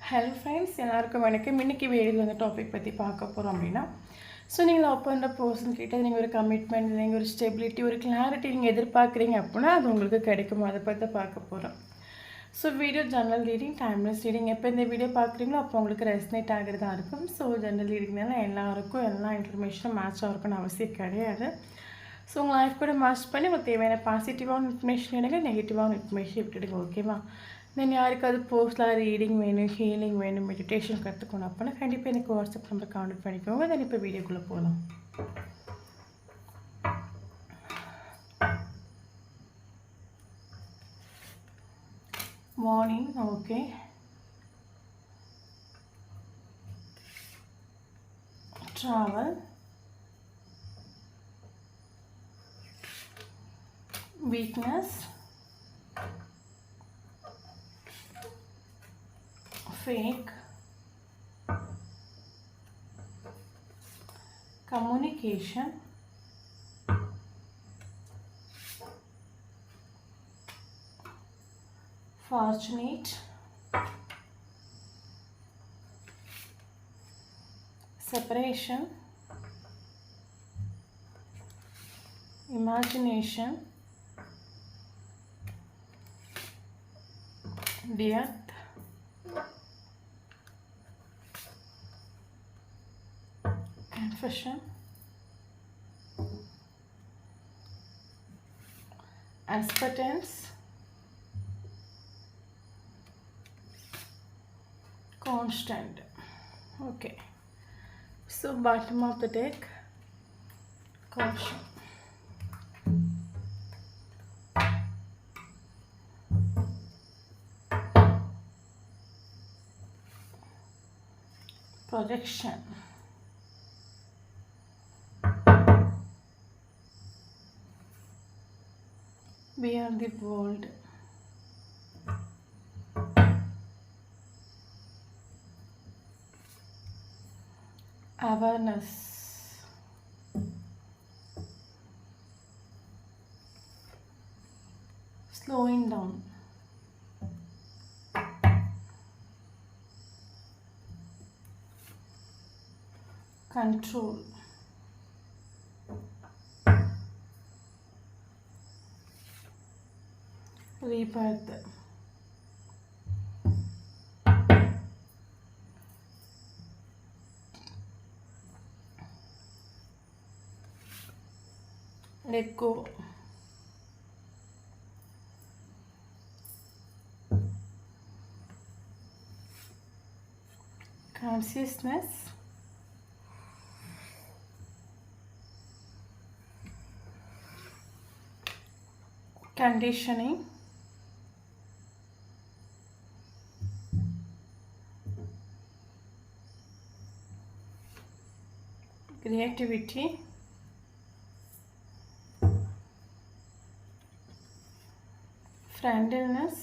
Hello friends, எல்லாருக்கும் வணக்கம். இன்றைக்கி வீடியோவில் வந்து டாபிக் பற்றி பார்க்க போகிறோம் அப்படின்னா, ஸோ நீங்கள் லவ் பண்ணுற பர்சன் கிட்ட நீங்கள் ஒரு கமிட்மெண்ட், நீங்கள் ஒரு ஸ்டெபிலிட்டி, ஒரு கிளாரிட்டி நீங்கள் எதிர்பார்க்குறீங்க அப்படின்னா அது உங்களுக்கு கிடைக்கும். அதை பற்றி பார்க்க போகிறோம். So video general reading, timeless reading. எப்போ இந்த வீடியோ பார்க்குறீங்களோ அப்போ உங்களுக்கு ரெஸ்னேட் ஆகிறதா இருக்கும். ஸோ ஜெனரல் ரீடிங்னால எல்லாருக்கும் எல்லா இன்ஃபர்மேஷனும் மேட்ச் ஆகிருக்குன்னு அவசியம் கிடையாது. ஸோ உங்கள் லைஃப் கூட மேட்ச் பண்ணி உங்களுக்கு தேவையான பாசிட்டிவான இன்ஃபர்மேஷன் எடுங்க, நெகட்டிவான இன்ஃபர்மேஷன் விட்டுடுங்க. ஓகேவா? தென் யாருக்காவது போஸ்ட்லாம் ரீடிங் வேணும், ஹீலிங் வேணும், மெடிடேஷன் கற்றுக்கணும் அப்படின்னா கண்டிப்பாக எனக்கு வாட்ஸ்அப் நம்பர் கான்டெக்ட் பண்ணிக்கோங்க. தென் இப்போ வீடியோக்குள்ளே போகலாம். Morning, okay. Travel, weakness, fake, communication, fortunate, separation, imagination, death, confession, acceptance, constant. Okay, so bottom of the deck, caution. Projection, we are the world, awareness, slowing down, control, rebirth, let go, consciousness, conditioning, creativity, friendliness,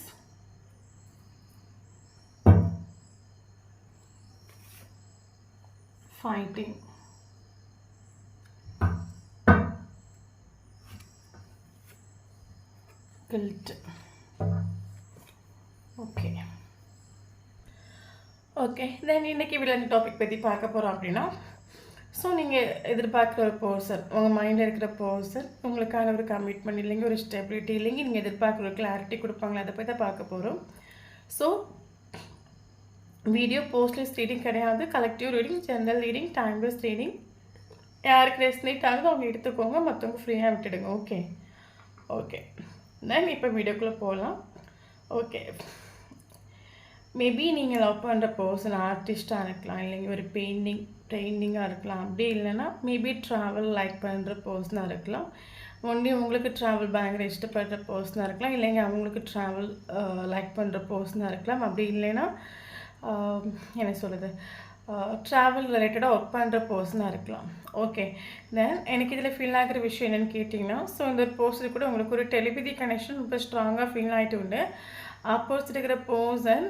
fighting, guilt. Okay then இன்றைக்கி video topic பற்றி பார்க்க போகிறோம் அப்படின்னா, so நீங்கள் எதிர்பார்க்குற ஒரு person, உங்கள் மைண்டில் இருக்கிற பர்சன் உங்களுக்கான ஒரு கமிட்மெண்ட் இல்லைங்க, ஒரு ஸ்டெபிலிட்டி இல்லைங்க, நீங்கள் எதிர்பார்க்குற ஒரு கிளாரிட்டி கொடுப்பாங்களே, அதை பற்றி தான் பார்க்க போகிறோம். ஸோ வீடியோ போஸ்ட்லெஸ் ரீடிங் கிடையாது, collective reading, general reading, timeless reading. யாருக்கு ரெஸ்னேட் ஆகுதோ அவங்க எடுத்துக்கோங்க, மற்றவங்க ஃப்ரீயாக விட்டுடுங்க. ஓகே ஓகே தென் இப்போ வீடியோக்குள்ளே போகலாம். ஓகே, மேபி நீங்கள் லவ் பண்ணுற பர்சன் ஆர்டிஸ்ட்டாக இருக்கலாம், இல்லைங்க ஒரு பெயிண்டிங்காக இருக்கலாம், அப்படி இல்லைன்னா மேபி ட்ராவல் லைக் பண்ணுற பர்சனாக இருக்கலாம். ஒன்லி உங்களுக்கு ட்ராவல் பயங்கர இஷ்டப்படுற பர்சனாக இருக்கலாம், இல்லைங்க அவங்களுக்கு ட்ராவல் லைக் பண்ணுற பர்சனாக இருக்கலாம். அப்படி இல்லைன்னா என்ன சொல்கிறது, ட்ராவல் ரிலேட்டடாக ஒர்க் பண்ணுற பர்சனாக இருக்கலாம். ஓகே தென் எனக்கு இதில் ஃபீல் ஆகிற விஷயம் என்னென்னு கேட்டிங்கன்னா, ஸோ இந்த பர்சன் கூட உங்களுக்கு ஒரு டெலிபதி கனெக்ஷன் ரொம்ப ஸ்ட்ராங்காக ஃபீல் ஆகிட்டு உண்டு. ஆப்போசிட் இருக்கிற பர்சன்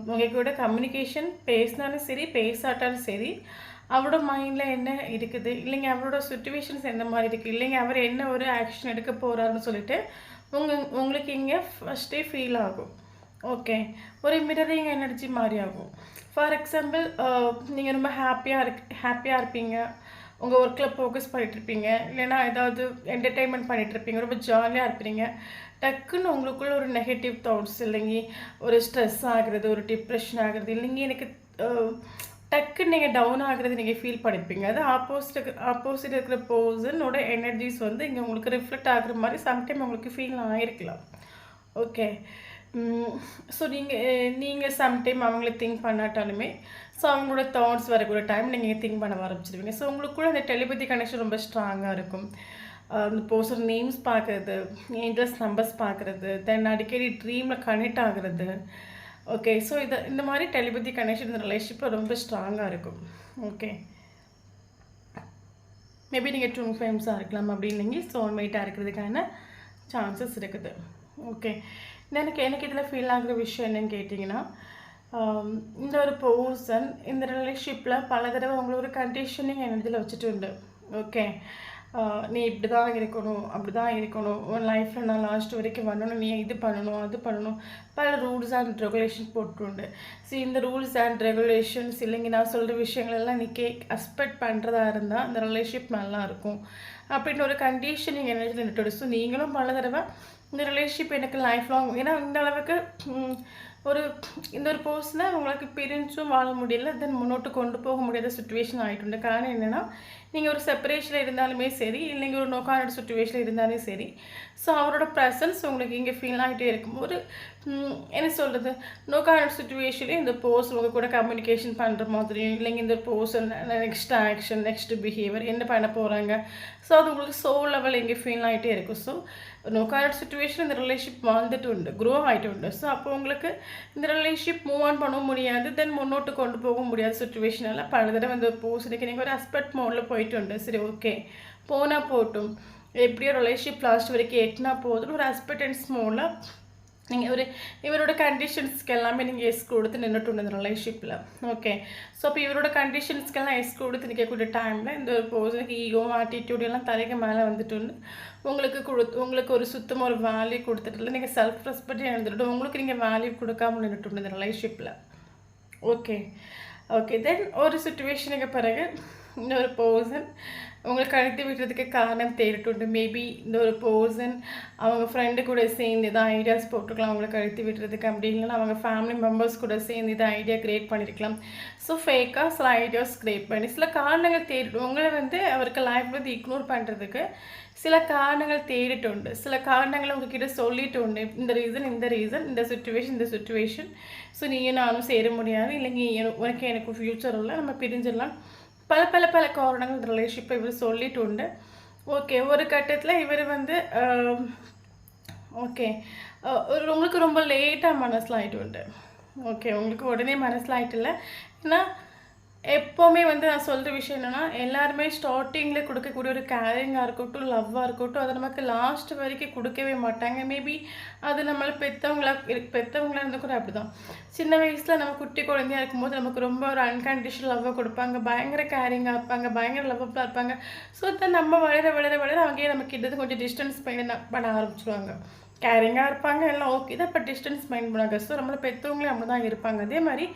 உங்கள் கூட கம்யூனிகேஷன் பேசினாலும் சரி பேசாட்டாலும் சரி, அவரோட மைண்டில் என்ன இருக்குது, இல்லைங்க அவரோட சுச்சுவேஷன்ஸ் எந்த மாதிரி இருக்குது, இல்லைங்க அவர் என்ன ஒரு ஆக்ஷன் எடுக்க போகிறாருன்னு சொல்லிட்டு உங்களுக்கு இங்கே ஃபஸ்ட்டே ஃபீல் ஆகும். ஓகே. ஒரு மிரரிங் எனர்ஜி மாரி ஆகும். ஃபார் எக்ஸாம்பிள் நீங்க ரொம்ப ஹேப்பியா இருப்பீங்க. உங்க ஒர்க்ல ஃபோக்கஸ் பண்ணிட்டுருப்பீங்க. இல்லைன்னா ஏதாவது என்டர்டெயின்மெண்ட் பண்ணிட்டுருப்பீங்க. ரொம்ப ஜாலியா இருப்பீங்க. டக்குன்னு உங்களுக்குள்ள ஒரு நெகட்டிவ் தாட்ஸ் இல்லைங்க, ஒரு ஸ்ட்ரெஸ் ஆகுறது, ஒரு டிப்ரெஷன் ஆகுறது, இல்லைங்க எனக்கு அ டக்குன்னு நீங்க டவுன் ஆகுறது நீங்க ஃபீல் பண்ணியிருப்பீங்க. அது ஆப்போசிட் இருக்கிற பெர்சனோட எனர்ஜிஸ் வந்து இங்க உங்களுக்கு ரிஃப்ளெக்ட் ஆகுற மாரி சம்டைம் உங்களுக்கு ஃபீல் ஆயிருக்கலாம். ஓகே. ஸோ நீங்க சம்டைம் அவங்கள திங்க் பண்ணாட்டாலுமே, ஸோ அவங்களோட தாட்ஸ் வரக்கூடிய டைம் நீங்க திங்க் பண்ண ஆரம்பிச்சுருவீங்க. ஸோ உங்களுக்குள்ள அந்த டெலிபதி கனெக்ஷன் ரொம்ப ஸ்ட்ராங்கா இருக்கும். அந்த பர்சன் நேம்ஸ் பார்க்குறது, ஏஞ்சல்ஸ் நம்பர்ஸ் பார்க்குறது, தென் அடிக்கடி ட்ரீமில் கனெக்ட் ஆகுறது. ஓகே. ஸோ இந்த மாதிரி டெலிபதி கனெக்ஷன் இந்த ரிலேஷன்ஷிப்பில் ரொம்ப ஸ்ட்ராங்காக இருக்கும். ஓகே. மேபி நீங்கள் ட்வின் ஃப்ளேம்ஸாக இருக்கலாம், அப்படி இல்லைங்க சோல்மேட்டாக இருக்கிறதுக்கான சான்சஸ் இருக்குது. ஓகே. எனக்கு எனக்கு இதில் ஃபீல் ஆகுற விஷயம் என்னன்னு கேட்டிங்கன்னா, இந்த ஒரு பர்சன் இந்த ரிலேஷன்ஷிப்பில் பல தடவை உங்களை ஒரு கண்டிஷனிங் எனர்ஜியில் வச்சுட்டு உண்டு. ஓகே. நீ இப்படி தான் இருக்கணும், அப்படி தான் இருக்கணும், உன் லைஃப்பில் நான் லாஸ்ட் வரைக்கும் வரணும், நீ இது பண்ணணும், அது பண்ணணும், பல ரூல்ஸ் அண்ட் ரெகுலேஷன் போட்டுருண்டு. ஸோ இந்த ரூல்ஸ் அண்ட் ரெகுலேஷன்ஸ் இல்லைங்க நான் சொல்கிற விஷயங்களெல்லாம் நீ அஸ்பெக்ட் பண்ணுறதா இருந்தால் அந்த ரிலேஷன்ஷிப் நல்லாயிருக்கும் அப்படின்னு ஒரு கண்டிஷனிங் எனர்ஜியில் நின்றுட்டு. ஸோ நீங்களும் பல தடவை இந்த ரிலேஷன்ஷிப் எனக்கு லைஃப் லாங், ஏன்னா இந்த அளவுக்கு ஒரு இந்த ஒரு பர்சனை உங்களுக்கு பிரிஞ்சும் வாழ முடியல, தென் முன்னோட்டு கொண்டு போக முடியாத சுச்சுவேஷன் ஆகிட்டு. காரணம் என்னென்னா, நீங்கள் ஒரு செப்பரேஷனில் இருந்தாலுமே சரி, இல்லைங்க ஒரு நோ கான்டாக்ட் சுச்சுவேஷனில் இருந்தாலும் சரி, ஸோ அவரோட ப்ரெசன்ஸ் உங்களுக்கு இங்கே ஃபீல் ஆகிட்டே இருக்கும். ஒரு என்ன சொல்கிறது, நோ கான்டாக்ட் சுச்சுவேஷன்லேயே இந்த போர்ஸ் உங்கள் கூட கம்யூனிகேஷன் பண்ணுற மாதிரியும், இல்லைங்க இந்த person next action, next behaviour என்ன பண்ண போகிறாங்க, ஸோ அது உங்களுக்கு சோல் லெவல் இங்கே ஃபீல் ஆகிட்டே இருக்கும். ஸோ நோ கான்டாக்ட் சுச்சுவேஷன் இந்த ரிலேஷன்ஷிப் வாழ்ந்துட்டு உண்டு, க்ரோ ஆகிட்டு உண்டு. ஸோ அப்போ உங்களுக்கு இந்த ரிலேஷன்ஷிப் மூவ் ஆன் பண்ண முடியாது, தென் முன்னோட்டு கொண்டு போக முடியாத சுச்சுவேஷனால பல தடவை இந்த பர்சனுக்கு நீங்கள் ஒரு அஸ்பெக்ட் மோடில் போயிட்டு உண்டு. சரி, ஓகே போனால் போட்டும், எப்படியோ ரிலேஷன்ஷிப் லாஸ்ட் வரைக்கும் எட்டுனா போதும் ஒரு அஸ்பெக்டன்ஸ் மோடில் நீங்கள் இவரோட கண்டிஷன்ஸ்க்கு எல்லாமே நீங்கள் எஸ் கொடுத்து நின்றுட்டு இந்த ரிலேஷன்ஷிப்பில். ஓகே. ஸோ அப்போ இவரோட கண்டிஷன்ஸ்க்கெல்லாம் எஸ் கொடுத்து நிற்கக்கூடிய டைமில் இந்த ஒரு பர்சனுக்கு ஈகோ ஆட்டிடியூட் எல்லாம் தலைக்கு மேலே வந்துட்டு உங்களுக்கு ஒரு சுத்தமாக ஒரு வேல்யூ கொடுத்துட்டு நீங்கள் செல்ஃப் ரெஸ்பெக்ட் எழுந்துட்டு உங்களுக்கு நீங்கள் வேல்யூ கொடுக்காம நின்றுட்டு இந்த ரிலேஷன்ஷிப்பில். ஓகே. ஓகே. தென் ஒரு சுச்சுவேஷனுக்கு பிறகு இன்னொரு பர்சன் உங்களுக்கு கடத்தி விடுறதுக்கு காரணம் தேடிட்டு. மேபி இந்த ஒரு பர்சன் அவங்க ஃப்ரெண்டு கூட சேர்ந்து இதான் ஐடியாஸ் போட்டுக்கலாம் அவங்களை கடத்தி விடுறதுக்கு, அப்படி இல்லைன்னா அவங்க ஃபேமிலி மெம்பர்ஸ் கூட சேர்ந்து இதை ஐடியா க்ரியேட் பண்ணியிருக்கலாம். ஸோ ஃபேக்காக சில ஐடியாஸ் க்ரியேட் பண்ணி சில காரணங்கள் தேடிட்டு உங்களை வந்து அவருக்கு லைஃப் வந்து இக்னோர் பண்ணுறதுக்கு சில காரணங்கள் தேடிட்டு உண்டு. சில காரணங்களை உங்ககிட்ட சொல்லிட்டு உண்டு, இந்த ரீசன் இந்த சுச்சுவேஷன் ஸோ நீயும் நானும் சேர முடியாது, இல்லைங்க உனக்கு எனக்கு ஃப்யூச்சர் இல்லை, நம்ம பிரிஞ்சிடலாம், பல பல பல காரணங்கள் இந்த ரிலேஷன்ஷிப்பை இவர் சொல்லிட்டு உண்டு. ஓகே. ஒரு கட்டத்தில் இவர் வந்து ஓகே உங்களுக்கு ரொம்ப லேட்டாக மனசில் ஆகிட்டு உண்டு. ஓகே. உங்களுக்கு உடனே மனசில் ஆகிட்டு இல்லை. ஏன்னா எப்போவுமே வந்து நான் சொல்கிற விஷயம் என்னென்னா, எல்லாருமே ஸ்டார்டிங்கில் கொடுக்கக்கூடிய ஒரு கேரிங்காக இருக்கட்டும், லவ்வாக இருக்கட்டும், அதை நமக்கு லாஸ்ட் வரைக்கும் கொடுக்கவே மாட்டாங்க. மேபி அது நம்மளை பெற்றவங்களா இருந்தால் கூட அப்படி தான். சின்ன வயசில் நம்ம குட்டி குழந்தையாக இருக்கும்போது நமக்கு ரொம்ப ஒரு அன்கண்டிஷனல் லவ்வாக கொடுப்பாங்க, பயங்கர கேரிங்காக இருப்பாங்க, பயங்கர லவ்வபுளாக இருப்பாங்க. ஸோ அதை நம்ம வளர அங்கேயே நம்ம கிட்டது கொஞ்சம் டிஸ்டன்ஸ் பண்ண ஆரம்பிச்சிடுவாங்க. கேரிங்காக இருப்பாங்க எல்லாம் ஓகே தான், பட் டிஸ்டன்ஸ் மைண்ட் பண்ணாங்க. ஸோ நம்மளை பெற்றவங்களே அப்படி தான் இருப்பாங்க. அதே மாதிரி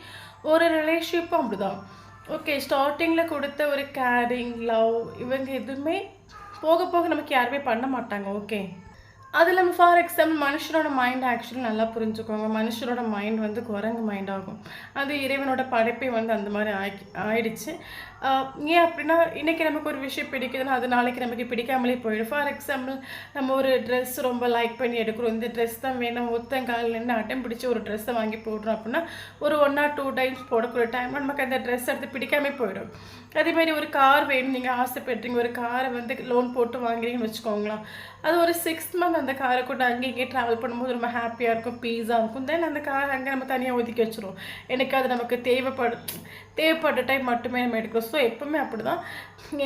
ஒரு ரிலேஷன்ஷிப்பும் அப்படி தான். ஓகே. ஸ்டார்டிங்கில் கொடுத்த ஒரு கேரிங் லவ் இவங்க எதுவுமே போக போக நமக்கு யாருமே பண்ண மாட்டாங்க. ஓகே. அது இல்லாமல் ஃபார் எக்ஸாம்பிள் மனுஷனோட மைண்ட் ஆக்சுவலி நல்லா புரிஞ்சுக்கோங்க. மனுஷனோட மைண்ட் வந்து குரங்கு மைண்ட் ஆகும். அது இறைவனோட படைப்பை வந்து அந்த மாதிரி ஆயிடுச்சு. ஏன் அப்படின்னா இன்றைக்கி நமக்கு ஒரு விஷயம் பிடிக்குதுன்னா அது நாளைக்கு நமக்கு பிடிக்காமலே போயிடும். ஃபார் எக்ஸாம்பிள் நம்ம ஒரு ட்ரெஸ் ரொம்ப லைக் பண்ணி எடுக்கிறோம், இந்த ட்ரெஸ் தான் வேணும், ஒத்தங்காலில் நின்று அட்டம் பிடிச்சி ஒரு ட்ரெஸ்ஸை வாங்கி போடுறோம் அப்படின்னா ஒரு 1 or 2 டைம்ஸ் போடக்கூடிய டைமில் நமக்கு அந்த ட்ரெஸ் எடுத்து பிடிக்காமே போயிடும். அதேமாதிரி ஒரு கார் வேணும், நீங்கள் ஆசைப்படுறீங்க, ஒரு காரை வந்து லோன் போட்டு வாங்குறீங்கன்னு வச்சுக்கோங்களேன். அது ஒரு 6 month அந்த காரை கூட அங்கே இங்கே ட்ராவல் பண்ணும்போது ரொம்ப ஹாப்பியாக இருக்கும், பீஸாக இருக்கும். தென் அந்த கார் அங்கே நம்ம தனியாக ஒதுக்கி வச்சுருவோம். எனக்கு அது நமக்கு தேவைப்பட்ட டைம் மட்டுமே நம்ம எடுக்கிறோம். ஸோ எப்பவுமே அப்படி தான்.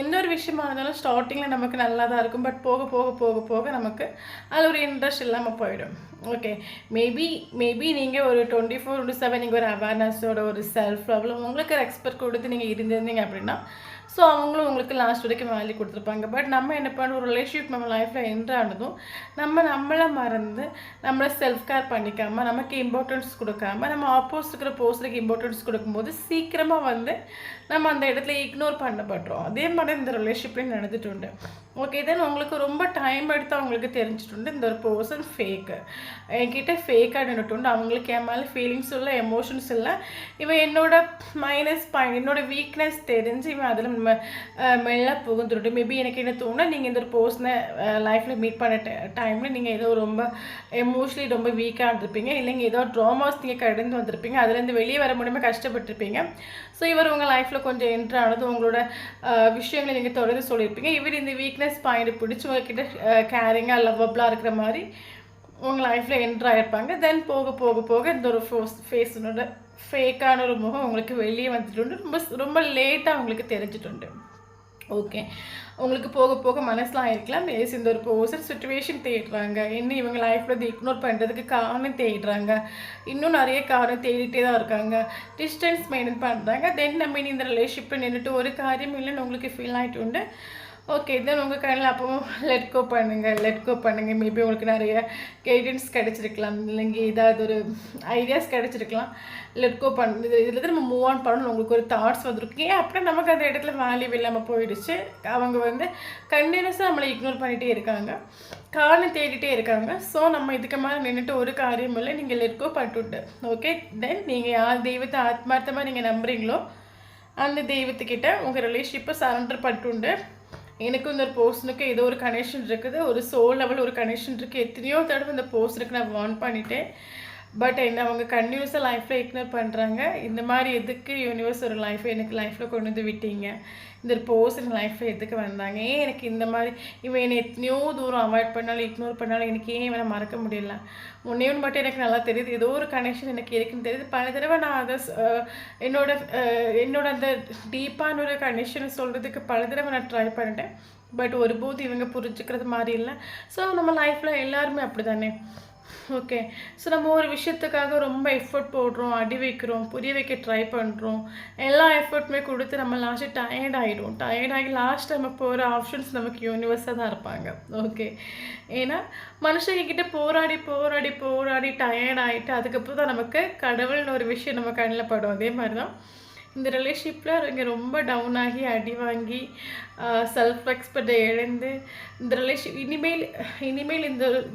எந்த ஒரு விஷயமா இருந்தாலும் ஸ்டார்டிங்கில் நமக்கு நல்லா தான் இருக்கும். பட் போக போக போக போக நமக்கு அதில் ஒரு இன்ட்ரெஸ்ட் இல்லாமல் போயிடும். ஓகே, மேபி மேபி நீங்கள் ஒரு 24/7 நீங்கள் ஒரு அவேர்னஸோட ஒரு செல்ஃப் ப்ராப்ளம் உங்களுக்கு ரெஸ்பெக்ட் கொடுத்து நீங்கள் இருந்திருந்தீங்க அப்படின்னா, ஸோ அவங்களும் உங்களுக்கு லாஸ்ட் வரைக்கும் வேல்யூ கொடுத்துருப்பாங்க. பட் நம்ம என்ன பண்ண ஒரு ரிலேஷன்ஷிப் நம்ம லைஃப்பில் என்ட்ரானதும் நம்மளை மறந்து நம்மளை செல்ஃப் கேர் பண்ணிக்காமல் நமக்கு இம்பார்ட்டன்ஸ் கொடுக்காம நம்ம ஆப்போசிட் இருக்கிற பர்சனுக்கு இம்பார்ட்டன்ஸ் கொடுக்கும்போது சீக்கிரமாக நம்ம அந்த இடத்துல இக்னோர் பண்ணப்படுறோம். அதே மாதிரி இந்த ரிலேஷன்ஷிப்லேயும் நடந்துட்டு உண்டு. ஓகே, தென் உங்களுக்கு ரொம்ப டைம் எடுத்து அவங்களுக்கு தெரிஞ்சுட்டு இந்த ஒரு பர்சன் ஃபேக்கு, என்கிட்ட ஃபேக்காக நின்றுட்டு அவங்களுக்கு என் மேலே ஃபீலிங்ஸ் இல்லை, எமோஷன்ஸ் இல்லை, இவன் என்னோட மைனஸ் பாயிண்ட் என்னோட வீக்னஸ் தெரிஞ்சு இவன் அதில் மெல்ல புகுந்துட்டு மேபி எனக்கு என்ன தோணுன்னா, நீங்கள் இந்த ஒரு பர்சனை லைஃப்பில் மீட் பண்ண டைமில் நீங்கள் ஏதோ ரொம்ப எமோஷ்னலி ரொம்ப வீக்காக இருந்திருப்பீங்க, இல்லைங்க ஏதோ ட்ராமாஸ் நீங்கள் கடந்து வந்திருப்பீங்க, அதுலேருந்து வெளியே வர முடியாமல் கஷ்டப்பட்டுருப்பீங்க. ஸோ இவர் உங்கள் லைஃப்பில் கொஞ்சம் என்ட்ரானது உங்களோட விஷயங்களை நீங்கள் தொடர்ந்து சொல்லியிருப்பீங்க. இவர் இந்த வீக்னஸ் பாயிண்ட் பிடிச்சி உங்ககிட்ட கேரிங்காக லவ்வபிளாக இருக்கிற மாதிரி உங்கள் லைஃப்பில் என்ட்ராயிருப்பாங்க. தென் போக போக போக இந்த ஒரு ஃபேஸனோட ஃபேக்கான ஒரு முகம் உங்களுக்கு வெளியே வந்துட்டு ரொம்ப ரொம்ப லேட்டாக உங்களுக்கு தெரிஞ்சிட்டு. ஓகே, உங்களுக்கு போக போக மனசுலாம் இருக்கலாம் ஏசி இந்த ஒரு பர்சன் சுச்சுவேஷன் தேடுறாங்க, இன்னும் இவங்க லைஃப்பில் இக்னோர் பண்ணுறதுக்கு காரணம் தேடுறாங்க, இன்னும் நிறைய காரணம் தேடிட்டே தான் இருக்காங்க, டிஸ்டன்ஸ் மெயின்டைன் பண்ணுறாங்க. தென் நம்ம இந்த ரிலேஷன்ஷிப்பில் நின்றுட்டு ஒரு காரியம் இல்லைன்னு உங்களுக்கு ஃபீல் ஆகிட்டு உண்டு. ஓகே, தென் உங்கள் கையில் அப்போவும் லெட் கோ பண்ணுங்கள். மேபி உங்களுக்கு நிறைய கைடன்ஸ் கிடச்சிருக்கலாம், இல்லைங்க ஏதாவது ஒரு ஐடியாஸ் கிடச்சிருக்கலாம். லெட் கோ இதில் நம்ம மூவ் ஆன் பண்ணணும் உங்களுக்கு ஒரு தாட்ஸ் வந்துருக்கு. ஏன் அப்படின்னா நமக்கு அந்த இடத்துல வேல்யூ இல்லாமல் போயிடுச்சு. அவங்க கண்டினியூஸாக நம்மளை இக்னோர் பண்ணிகிட்டே இருக்காங்க, காரணம் தேடிட்டே இருக்காங்க. ஸோ நம்ம இதுக்கு மேலே நின்றுட்டு ஒரு காரியம் இல்லை, நீங்கள் லெட் கோ பண்ணிட்டு. ஓகே, தென் நீங்கள் யார் தெய்வத்தை ஆத்மார்த்தமாக நீங்கள் நம்புறீங்களோ அந்த தெய்வத்துக்கிட்ட உங்கள் ரிலேஷன்ஷிப்பை சரண்டர் பண்ணிட்டு. எனக்கு இந்த ஒரு பர்சனுக்கு ஏதோ ஒரு கனெக்ஷன் இருக்குது, ஒரு சோல் லெவல் ஒரு கனெக்ஷன் இருக்குது. எத்தனையோ தடவை இந்த பர்சனுக்கு நான் வார்ன் பண்ணிட்டேன். பட் என்ன அவங்க கண்டினியூஸாக லைஃப்பில் இக்னோர் பண்ணுறாங்க. இந்த மாதிரி எதுக்கு யூனிவர்ஸ் ஒரு லைஃப்பை எனக்கு லைஃப்பில் கொண்டு வந்து விட்டீங்க, இந்த ஒரு பர்சன் லைஃப்பில் எதுக்கு வந்தாங்க, ஏன் எனக்கு இந்த மாதிரி இவன் என்னை எத்தனையோ தூரம் அவாய்ட் பண்ணாலும் இக்னோர் பண்ணாலும் எனக்கு ஏன் இவனை மறக்க முடியல. ஒன்று மட்டும் எனக்கு நல்லா தெரியுது, ஏதோ ஒரு கனெக்ஷன் எனக்கு இருக்குன்னு தெரியுது. பல தடவை நான் அதை என்னோட அந்த டீப்பான ஒரு கனெக்ஷனை சொல்கிறதுக்கு பல தடவை நான் ட்ரை பண்ணிட்டேன். பட் ஒருபோது இவங்க புரிஞ்சுக்கிறது மாதிரி இல்லை. ஸோ நம்ம லைஃப்பில் எல்லாருமே அப்படி தானே. ஓகே, ஸோ நம்ம ஒரு விஷயத்துக்காக ரொம்ப எஃபர்ட் போடுறோம், அடி வைக்கிறோம், புரிய வைக்க ட்ரை பண்ணுறோம், எல்லா எஃபர்ட்டுமே கொடுத்து நம்ம லாஸ்ட்டு டயர்டாகி லாஸ்ட் நம்ம போகிற ஆப்ஷன்ஸ் நமக்கு யூனிவர்ஸாக தான் இருப்பாங்க. ஓகே, ஏன்னா மனுஷங்கிட்ட போராடி டயர்டாகிட்டு அதுக்கப்புறம் தான் நமக்கு கடவுள்னு ஒரு விஷயம் நம்ம கண்ணில் படும். அதே மாதிரி தான் இந்த ரிலேஷன்ஷிப்பில் இங்கே ரொம்ப டவுன் ஆகி அடி வாங்கி செல்ஃப் ரெஸ்பெக்டை இழந்து இந்த இனிமேல்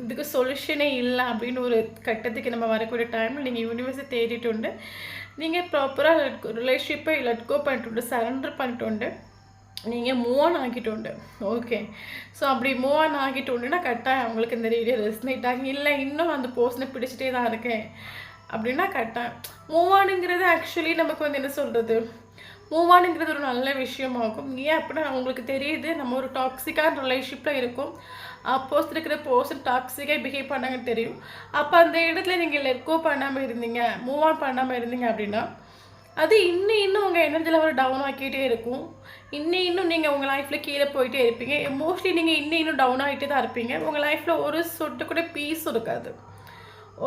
இதுக்கு சொல்யூஷனே இல்லை அப்படின்னு ஒரு கட்டத்துக்கு நம்ம வரக்கூடிய டைமில் நீங்கள் யூனிவர்ஸை தேடிட்டு நீங்கள் ப்ராப்பராக ரிலேஷன்ஷிப்பை லெட் கோ பண்ணிட்டு சரண்டர் பண்ணிட்டு நீங்கள் மூவ் ஆன் ஆகிட்டு. ஓகே, ஸோ அப்படி மூவ் ஆன் ஆகிட்டுன்னா கரெக்டாக அவங்களுக்கு இந்த வீடியோ ரெஸ்னேட் ஆகி இல்லை இன்னும் அந்த பர்சனை பிடிச்சிட்டே தான் இருக்கேன் அப்படின்னா கரெக்டாக மூவ் ஆனுங்கிறது ஆக்சுவலி நமக்கு என்ன சொல்கிறது, மூவ் ஆனுங்கிறது ஒரு நல்ல விஷயமாகும். ஏன் அப்படின்னா அவங்களுக்கு தெரியுது நம்ம ஒரு டாக்ஸிக்கான ரிலேஷன்ஷிப்பில் இருக்கும், அப்போஸ் இருக்கிற பர்சன் டாக்ஸிக்காக பிஹேவ் பண்ணாங்கன்னு தெரியும். அப்போ அந்த இடத்துல நீங்கள் லெட் கோ பண்ணாமல் இருந்தீங்க, மூவ் ஆன் பண்ணாமல் இருந்தீங்க அப்படின்னா அது இன்னும் உங்கள் எனர்ஜி லெவல் டவுன் ஆக்கிட்டே இருக்கும். இன்னும் நீங்கள் உங்கள் லைஃப்பில் கீழே போயிட்டே இருப்பீங்க. மோஸ்ட்லி நீங்கள் இன்னும் டவுன் ஆகிட்டே தான் இருப்பீங்க. உங்கள் லைஃப்பில் ஒரு சொட்டு கூட பீஸ் இருக்காது.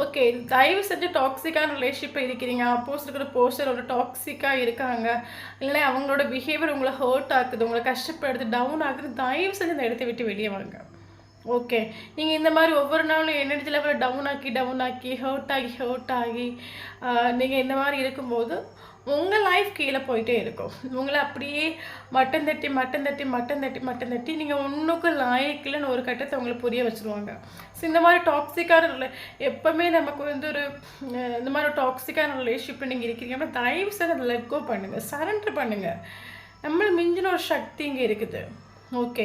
ஓகே, தயவு செஞ்சு டாக்ஸிக்கான ரிலேஷன்ஷிப்பை இருக்கிறீங்க, அப்போஸ் இருக்கிற பர்சன் ஒரு டாக்ஸிக்காக இருக்காங்க, இல்லைன்னா அவங்களோட பிஹேவியர் உங்களை ஹர்ட் ஆகுது, உங்களை கஷ்டப்படுது, டவுன் ஆகுது, தயவு செஞ்சு அந்த இடத்த விட்டு வெளியே வாங்க. ஓகே, நீங்கள் இந்த மாதிரி ஒவ்வொரு நாளும் எனர்ஜி லெவலில் டவுன் ஆக்கி ஹர்ட் ஆகி நீங்கள் இந்த மாதிரி இருக்கும்போது உங்கள் லைஃப் கீழே போயிட்டே இருக்கும். உங்களை அப்படியே மட்டம் தட்டி நீங்கள் ஒன்றுக்கு லாயக்கில்னு ஒரு கட்டத்தை உங்களை புரிய வச்சுருவாங்க. ஸோ இந்த மாதிரி டாக்ஸிக்கான எப்போவுமே நமக்கு ஒரு இந்த மாதிரி டாக்ஸிக்கான ரிலேஷன்ஷிப்பில் நீங்கள் இருக்கீங்கன்னா தயவு செய்து அதை லெட் கோ பண்ணுங்கள், சரண்டர் பண்ணுங்கள். நம்மளை மிஞ்சின ஒரு சக்தி இங்கே இருக்குது. ஓகே,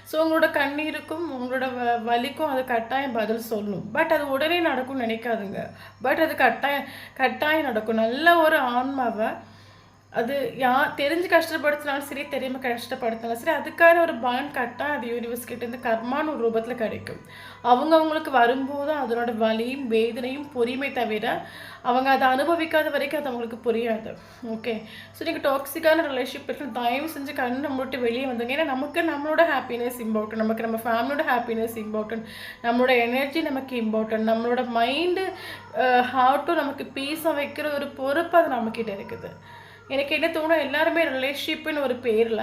ஸோ உங்களோட கண்ணீருக்கும் உங்களோட வலிக்கும் அது கட்டாயம் பதில் சொல்லணும். பட் அது உடனே நடக்கும்னு நினைக்காதுங்க. பட் அது கட்டாயம் நடக்கும். நல்ல ஒரு ஆன்மாவை அது தெரிஞ்சு கஷ்டப்படுத்தினாலும் சரி, தெரியாமல் கஷ்டப்படுத்தினாலும் சரி, அதுக்கான ஒரு பலன் கரெக்டாக அது யூனிவர்ஸ் கிட்டேருந்து கர்மான்னு ஒரு ரூபத்தில் கிடைக்கும். அவங்களுக்கு வரும்போது அதனோட வலியும் வேதனையும் பொறுமை தவிர அவங்க அதை அனுபவிக்காத வரைக்கும் அது அவங்களுக்கு புரியாது. ஓகே, ஸோ நீங்கள் டாக்ஸிக்கான ரிலேஷன்ஷிப் இருக்கு, தயவு செஞ்சு கண்ணை மூட்டு வெளியே வந்துங்க. ஏன்னா நமக்கு நம்மளோட ஹாப்பினஸ் இம்பார்ட்டன்ட், நமக்கு நம்ம ஃபேமிலியோட ஹாப்பினஸ் இம்பார்ட்டன்ட், நம்மளோட எனர்ஜி நமக்கு இம்பார்ட்டன்ட், நம்மளோட மைண்டு ஹார்ட்டும் நமக்கு பீஸாக வைக்கிற ஒரு பொறுப்பு அது நம்மக்கிட்ட இருக்குது. எனக்கு என்ன தோணும், எல்லாருமே ரிலேஷன்ஷிப்புன்னு ஒரு பேரில்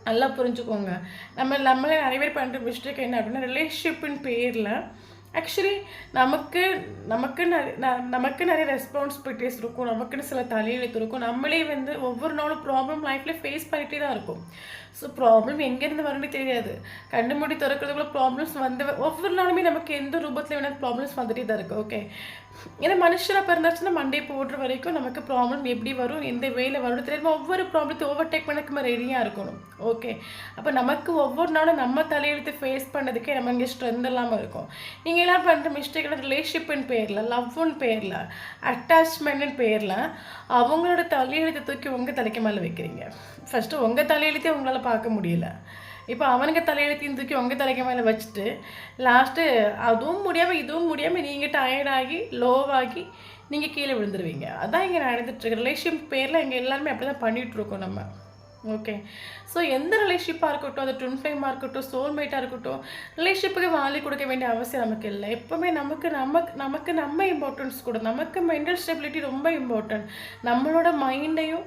நல்லா புரிஞ்சுக்கோங்க. நம்மளே நிறைய பேர் பண்ணுற மிஸ்டேக் என்ன அப்படின்னா, ரிலேஷன்ஷிப்பின் பேரில் ஆக்சுவலி நமக்கு நமக்கு நமக்கு நிறைய ரெஸ்பான்சிபிலிட்டிஸ் இருக்கும், நமக்குன்னு சில தலையெழுத்து இருக்கும். நம்மளே ஒவ்வொரு நாளும் ப்ராப்ளம் லைஃப்பில் ஃபேஸ் பண்ணிகிட்டே தான் இருக்கும். ஸோ ப்ராப்ளம் எங்கேருந்து வரணும்னு தெரியாது, கண்டு மூடி திறக்கிறதுக்குள்ள ப்ராப்ளம்ஸ் ஒவ்வொரு நாளுமே நமக்கு எந்த ரூபத்தில் வேணால் ப்ராப்ளம்ஸ் வந்துகிட்டே தான் இருக்குது. ஓகே, ஏன்னா மனுஷனாக பிறந்தாச்சுன்னா மண்டே போடுற வரைக்கும் நமக்கு ப்ராப்ளம் எப்படி வரும், எந்த வேலை வரும் தெரியாமல் ஒவ்வொரு ப்ராப்ளத்தை ஓவர்டேக் பண்ணக்கு ரெடியாக இருக்கணும். ஓகே, அப்போ நமக்கு ஒவ்வொரு நாளும் நம்ம தலையெழுத்து ஃபேஸ் பண்ணதுக்கே நம்ம இங்கே ஸ்ட்ரென்த் இல்லாமல் இருக்கும். நீங்கள் எல்லாம் பண்ணுற மிஸ்டேக்கான ரிலேஷன்ஷிப்பின் பேரில், லவ்வுன்னு பேரில், அட்டாச்மெண்ட்னு பேரில் அவங்களோட தலையெழுத்தை தூக்கி உங்கள் தலைக்கு மேலே வைக்கிறீங்க. ஃபஸ்ட்டு உங்கள் தலையெழுத்தே உங்களால் பார்க்க முடியல, இப்போ அவனுக்கு தலையெழுத்தையும் தூக்கி உங்கள் தலைக்கு மேலே வச்சுட்டு லாஸ்ட்டு அதுவும் முடியாமல் இதுவும் முடியாமல் நீங்கள் டயர்டாகி லோவாகி நீங்கள் கீழே விழுந்துருவீங்க. அதான் இங்கே நடந்துட்டுருக்கு. ரிலேஷன்ஷிப் பேரில் இங்கே எல்லாருமே அப்படி தான் பண்ணிகிட்ருக்கோம் நம்ம. ஓகே, ஸோ எந்த ரிலேஷன்ஷிப்பாக இருக்கட்டும், அது ட்வின் ஃப்ளேமாக இருக்கட்டும், சோல்மேட்டாக இருக்கட்டும், ரிலேஷன்ஷிப்புக்கு வேல்யூ கொடுக்க வேண்டிய அவசியம் நமக்கு இல்லை. எப்போவுமே நமக்கு நம்ம இம்பார்ட்டன்ஸ் கூட, நமக்கு மென்டல் ஸ்டெபிலிட்டி ரொம்ப இம்பார்ட்டன்ட். நம்மளோட மைண்டையும்